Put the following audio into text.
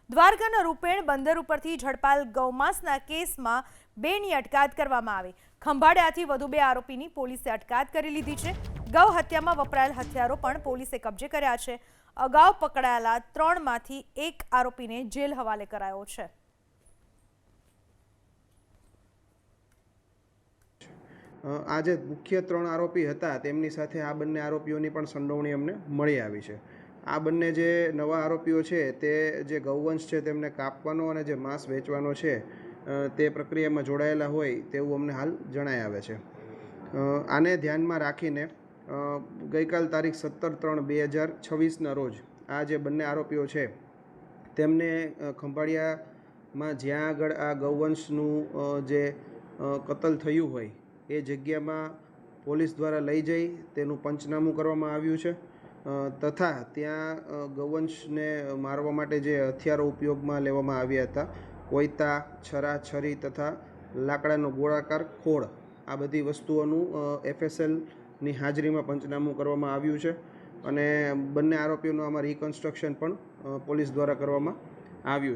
દ્વારકાના રૂપેણ બંદર ઉપરથી ઝડપાલ ગૌમાંસના કેસમાં 2ની અટકાયત કરવામાં આવી। ખંભાળિયાથી વધુ 2 આરોપીની પોલીસે અટકાયત કરી લીધી છે। ગૌ હત્યામાં વપરાયેલ હથિયારો પણ પોલીસે કબજે કર્યા છે। અગાઉ પકડાયેલા 3માંથી 1 આરોપીને જેલ હવાલે કરાયો છે। આજે મુખ્ય 3 આરોપી હતા તેમની સાથે આ બંને આરોપીઓની પણ સંડોવણી અમને મળી આવી છે। આ બંને જે નવા આરોપીઓ છે તે જે ગૌવંશ છે તેમને કાપવાનો અને જે માંસ વેચવાનો છે તે પ્રક્રિયામાં જોડાયેલા હોય તેવું અમને હાલ જણાઈ આવે છે। આને ધ્યાનમાં રાખીને ગઈકાલ તારીખ 17/3/2026ના રોજ આ જે બંને આરોપીઓ છે તેમને ખંભાળિયામાં જ્યાં આગળ આ ગૌવંશનું જે કતલ થયું હોય એ જગ્યામાં પોલીસ દ્વારા લઈ જઈ તેનું પંચનામું કરવામાં આવ્યું છે તથા ત્યાં ગૌવંશને મારવા માટે જે હથિયારો ઉપયોગમાં લેવામાં આવ્યા હતા કોયતા, છરા, છરી તથા લાકડાનો ગોળાકાર ખોળ, આ બધી વસ્તુઓનું FSLની હાજરીમાં પંચનામું કરવામાં આવ્યું છે અને બંને આરોપીઓનું આમાં રિકન્સ્ટ્રક્શન પણ પોલીસ દ્વારા કરવામાં આવ્યું છે।